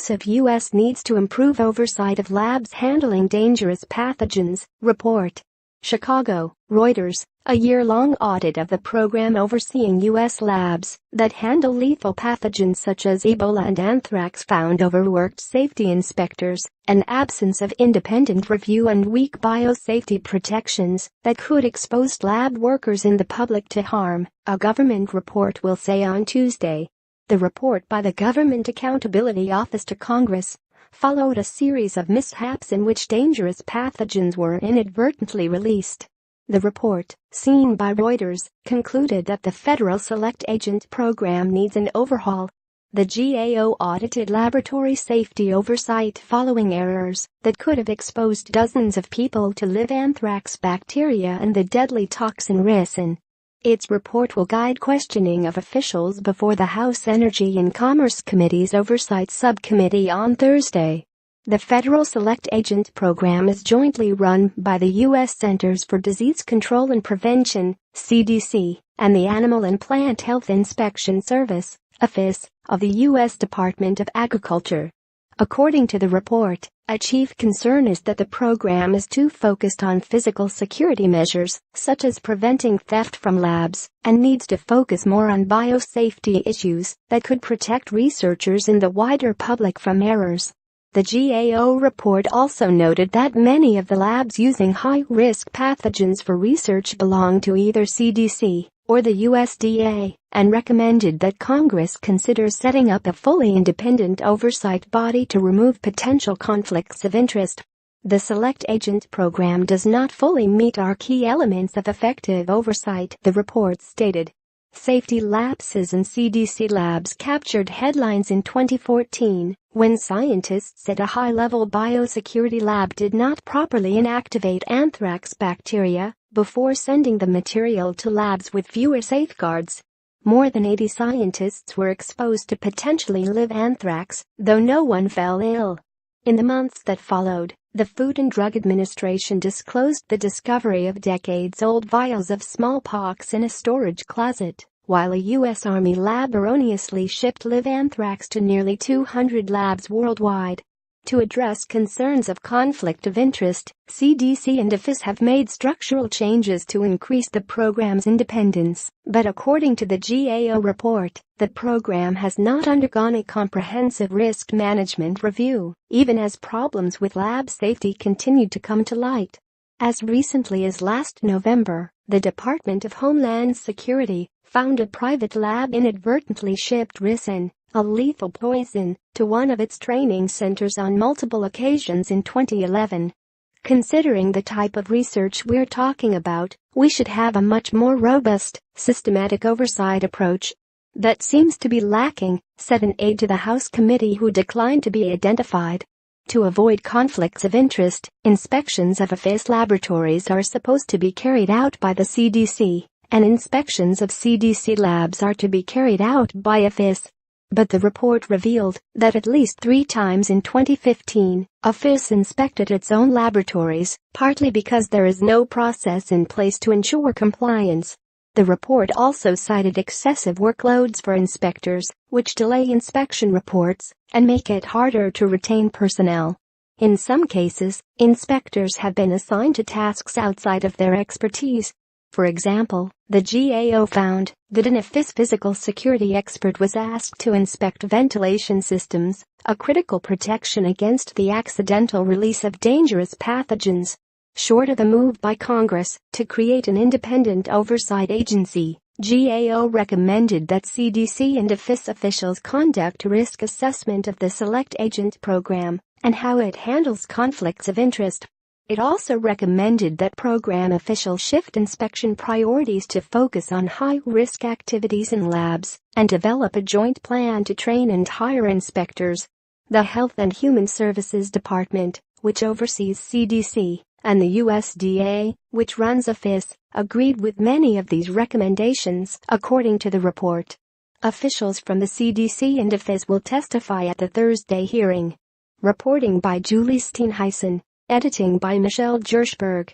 reports of U.S. needs to improve oversight of labs handling dangerous pathogens, report. Chicago, Reuters, a year-long audit of the program overseeing U.S. labs that handle lethal pathogens such as Ebola and anthrax found overworked safety inspectors, an absence of independent review and weak biosafety protections that could expose lab workers and the public to harm, a government report will say on Tuesday. The report by the Government Accountability Office to Congress followed a series of mishaps in which dangerous pathogens were inadvertently released. The report, seen by Reuters, concluded that the Federal Select Agent Program needs an overhaul. The GAO audited laboratory safety oversight following errors that could have exposed dozens of people to live anthrax bacteria and the deadly toxin ricin. Its report will guide questioning of officials before the House Energy and Commerce Committee's Oversight Subcommittee on Thursday. The Federal Select Agent Program is jointly run by the U.S. Centers for Disease Control and Prevention, CDC, and the Animal and Plant Health Inspection Service, Office, of the U.S. Department of Agriculture. According to the report, a chief concern is that the program is too focused on physical security measures, such as preventing theft from labs, and needs to focus more on biosafety issues that could protect researchers and the wider public from errors. The GAO report also noted that many of the labs using high-risk pathogens for research belong to either CDC or the USDA, and recommended that Congress consider setting up a fully independent oversight body to remove potential conflicts of interest. The Select Agent Program does not fully meet our key elements of effective oversight, the report stated. Safety lapses in CDC labs captured headlines in 2014 when scientists at a high-level biosecurity lab did not properly inactivate anthrax bacteria before sending the material to labs with fewer safeguards. More than 80 scientists were exposed to potentially live anthrax, though no one fell ill. In the months that followed, the Food and Drug Administration disclosed the discovery of decades-old vials of smallpox in a storage closet, while a U.S. Army lab erroneously shipped live anthrax to nearly 200 labs worldwide. To address concerns of conflict of interest, CDC and OFIS have made structural changes to increase the program's independence, but according to the GAO report, the program has not undergone a comprehensive risk management review, even as problems with lab safety continue to come to light. As recently as last November, the Department of Homeland Security found a private lab inadvertently shipped ricin, a lethal poison, to one of its training centers on multiple occasions in 2011. Considering the type of research we're talking about, we should have a much more robust, systematic oversight approach. That seems to be lacking, said an aide to the House committee who declined to be identified. To avoid conflicts of interest, inspections of OFIS laboratories are supposed to be carried out by the CDC, and inspections of CDC labs are to be carried out by OFIS. But the report revealed that at least 3 times in 2015, OFIS inspected its own laboratories, partly because there is no process in place to ensure compliance. The report also cited excessive workloads for inspectors, which delay inspection reports and make it harder to retain personnel. In some cases, inspectors have been assigned to tasks outside of their expertise. For example, the GAO found that an OFIS physical security expert was asked to inspect ventilation systems, a critical protection against the accidental release of dangerous pathogens. Short of a move by Congress to create an independent oversight agency, GAO recommended that CDC and OFIS officials conduct a risk assessment of the Select Agent Program and how it handles conflicts of interest. It also recommended that program officials shift inspection priorities to focus on high-risk activities in labs and develop a joint plan to train and hire inspectors. The Health and Human Services Department, which oversees CDC, and the USDA, which runs OFIS, agreed with many of these recommendations, according to the report. Officials from the CDC and OFIS will testify at the Thursday hearing. Reporting by Julie Steenhuisen. Editing by Michelle Gershberg.